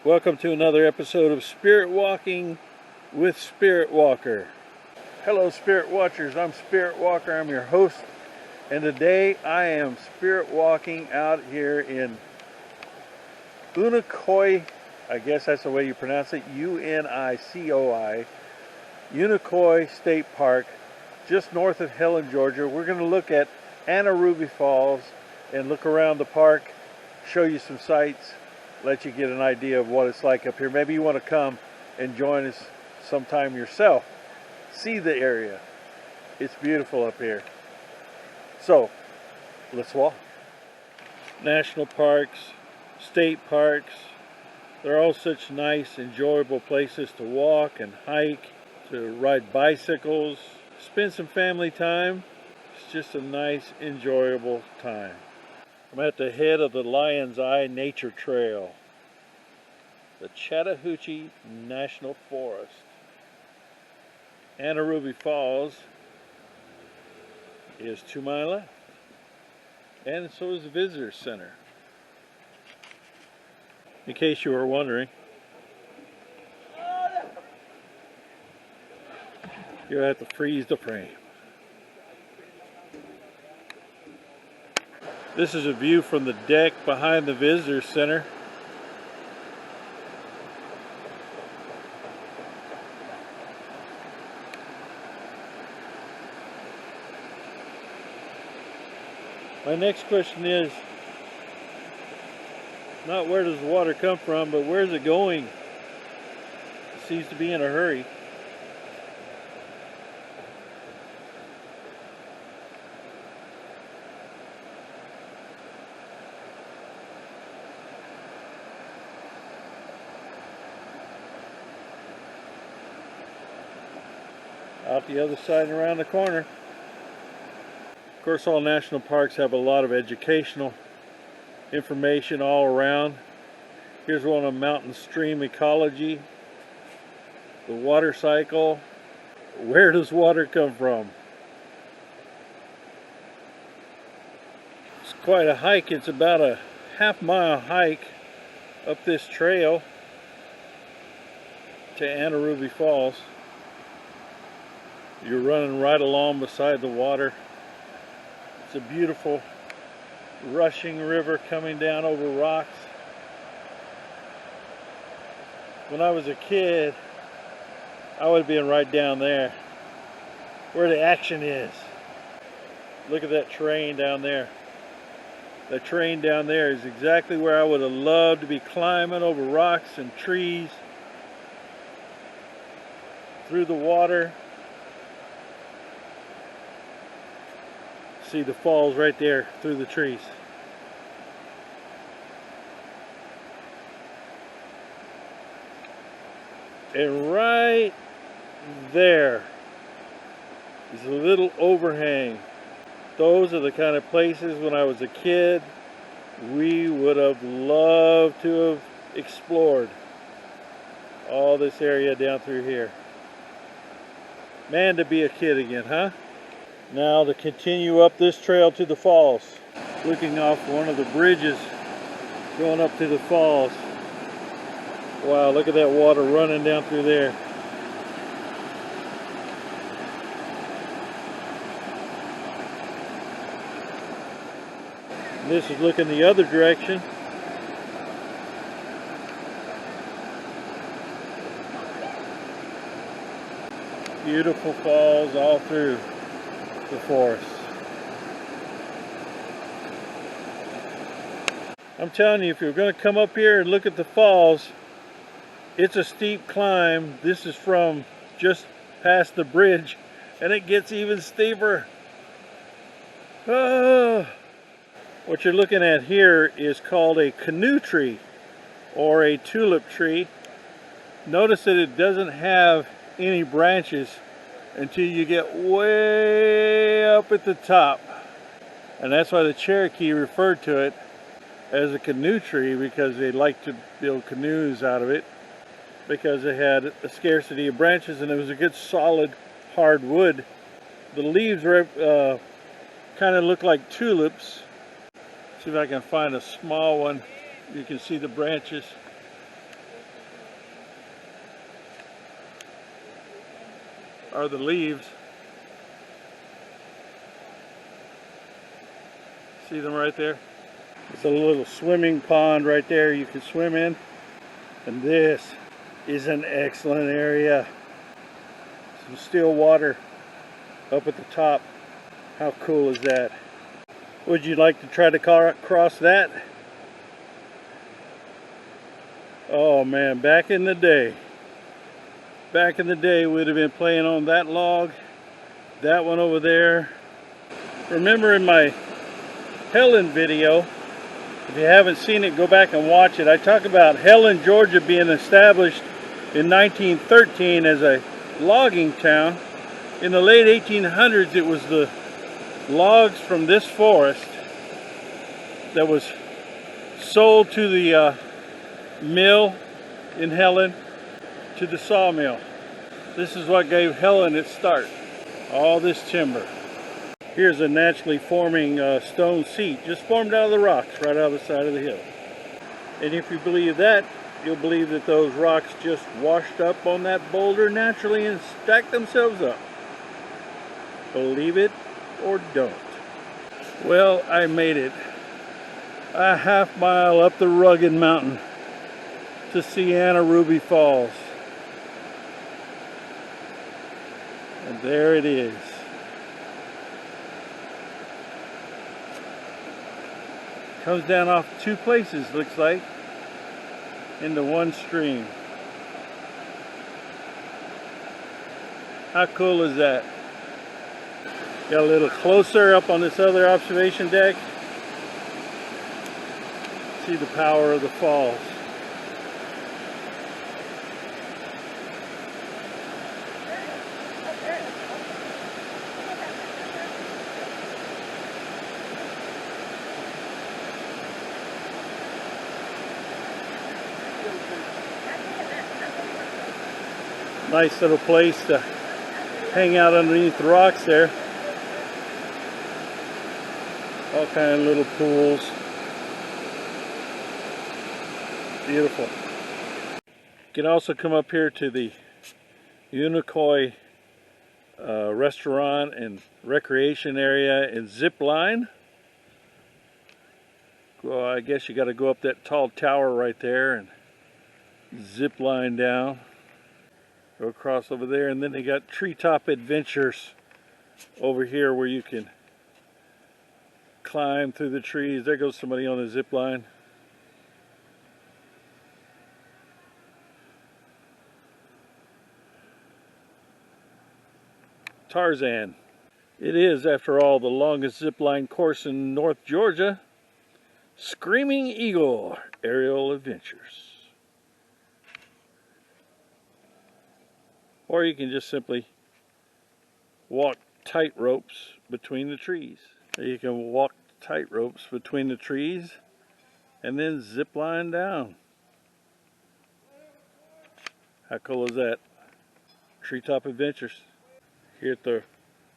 Welcome to another episode of Spirit Walking with Spirit Walker. Hello Spirit Watchers, I'm Spirit Walker, I'm your host, and today I am Spirit Walking out here in Unicoi, I guess that's the way you pronounce it, U-N-I-C-O-I, Unicoi State Park, just north of Helen, Georgia. We're going to look at Anny Ruby Falls and look around the park, show you some sights, let you get an idea of what it's like up here. Maybe you want to come and join us sometime yourself. See the area. It's beautiful up here. So, let's walk. National parks, state parks, they're all such nice, enjoyable places to walk and hike, to ride bicycles, spend some family time. It's just a nice, enjoyable time. I'm at the head of the Lion's Eye Nature Trail, the Chattahoochee National Forest. Anny Ruby Falls is to my left, and so is the Visitor Center. In case you were wondering, you have to freeze the frame. This is a view from the deck behind the Visitor Center. My next question is not where does the water come from, but where is it going? It seems to be in a hurry. Out the other side and around the corner. Of course, all national parks have a lot of educational information all around. Here's one on mountain stream ecology, the water cycle. Where does water come from? It's quite a hike. It's about a half-mile hike up this trail to Anny Ruby Falls. You're running right along beside the water. It's a beautiful rushing river coming down over rocks. When I was a kid, I would have been right down there where the action is. Look at that terrain down there. The terrain down there is exactly where I would have loved to be climbing over rocks and trees, through the water. See the falls right there through the trees. And right there is a little overhang. Those are the kind of places when I was a kid we would have loved to have explored. All this area down through here. Man, to be a kid again, huh? Now to continue up this trail to the falls, looking off one of the bridges going up to the falls. Wow, look at that water running down through there. And this is looking the other direction. Beautiful falls all through the forest. I'm telling you, if you're going to come up here and look at the falls, it's a steep climb. This is from just past the bridge, and it gets even steeper. Oh. What you're looking at here is called a canoe tree or a tulip tree. Notice that it doesn't have any branches until you get way up at the top, and that's why the Cherokee referred to it as a canoe tree, because they like to build canoes out of it, because it had a scarcity of branches and it was a good solid hard wood. The leaves kind of look like tulips. See if I can find a small one. You can see the branches. are the leaves. See them right there? It's a little swimming pond right there you can swim in. And this is an excellent area. Some still water up at the top. How cool is that? Would you like to try to cross that? Oh man, back in the day we'd have been playing on that log, that one over there. Remember in my Helen video, if you haven't seen it, go back and watch it. I talk about Helen, Georgia being established in 1913 as a logging town. In the late 1800s, it was the logs from this forest that was sold to the mill in Helen, to the sawmill. This is what gave Helen its start. All this timber. Here's a naturally forming stone seat, just formed out of the rocks right out of the side of the hill. And if you believe that, you'll believe that those rocks just washed up on that boulder naturally and stacked themselves up. Believe it or don't. Well, I made it a half mile up the rugged mountain to see Anny Ruby Falls. And there it is. Comes down off two places, looks like, into one stream. How cool is that? Got a little closer up on this other observation deck. See the power of the falls. Nice little place to hang out underneath the rocks there. All kind of little pools. Beautiful. You can also come up here to the Unicoi restaurant and recreation area and zip line. Well, I guess you got to go up that tall tower right there and zip line down. Go across over there, and then they got treetop adventures over here where you can climb through the trees. There goes somebody on the zip line. Tarzan. It is, after all, the longest zip line course in North Georgia. Screaming Eagle Aerial Adventures. Or you can just simply walk tight ropes between the trees. You can walk tight ropes between the trees and then zip line down. How cool is that? Treetop Adventures. Here at the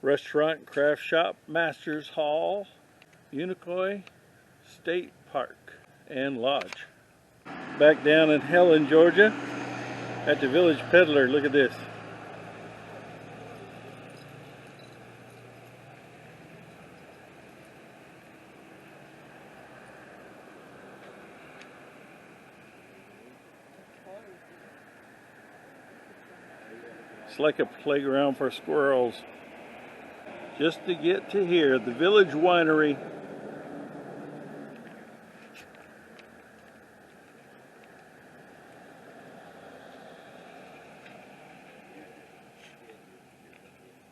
Restaurant and Craft Shop Masters Hall, Unicoi State Park and Lodge. Back down in Helen, Georgia at the Village Peddler. Look at this. It's like a playground for squirrels. Just to get to here, the Village Winery.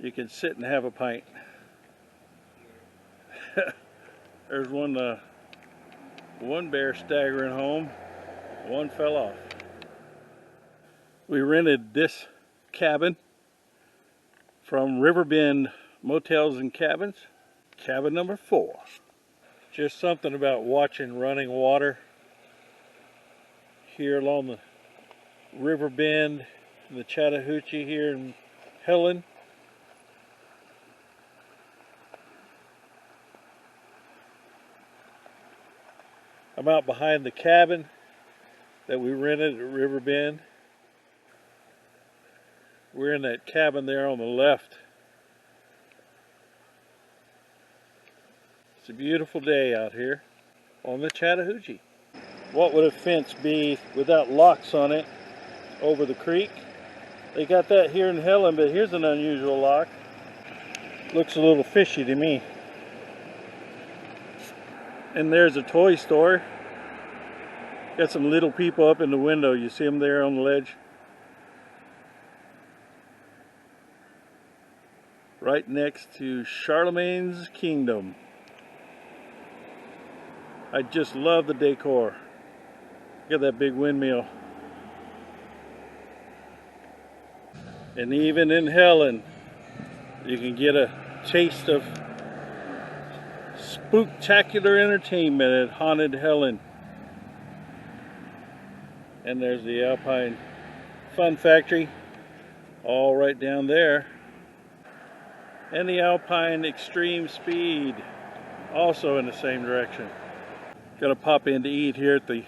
You can sit and have a pint. There's one bear staggering home. One fell off. We rented this cabin from Riverbend Motels and Cabins, cabin number 4. Just something about watching running water here along the Riverbend, the Chattahoochee here in Helen. I'm out behind the cabin that we rented at Riverbend. We're in that cabin there on the left. It's a beautiful day out here on the Chattahoochee. What would a fence be without locks on it over the creek? They got that here in Helen, but here's an unusual lock. Looks a little fishy to me. And there's a toy store. Got some little people up in the window. You see them there on the ledge? Right next to Charlemagne's Kingdom. I just love the decor. Look at that big windmill. And even in Helen, you can get a taste of spooktacular entertainment at Haunted Helen. And there's the Alpine Fun Factory, all right down there. And the Alpine Extreme Speed, also in the same direction. Gonna pop in to eat here at the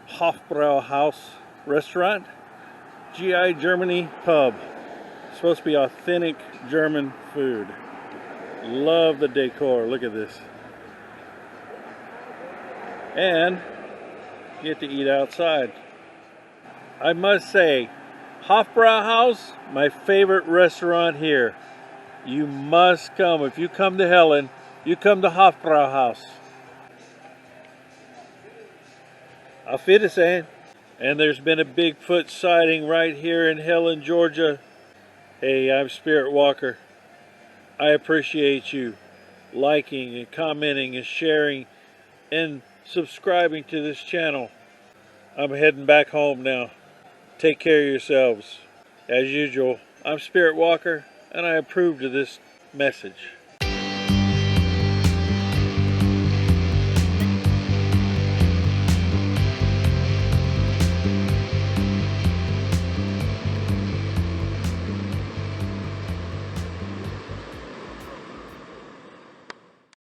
Hofbrauhaus restaurant, GI Germany pub. Supposed to be authentic German food. Love the decor, look at this. And get to eat outside. I must say, Hofbrauhaus, my favorite restaurant here. You must come. If you come to Helen, you come to Hofbrauhaus. Auf Wiedersehen. And there's been a Bigfoot sighting right here in Helen, Georgia. Hey, I'm Spirit Walker. I appreciate you liking and commenting and sharing and subscribing to this channel. I'm heading back home now. Take care of yourselves. As usual, I'm Spirit Walker, and I approve of this message.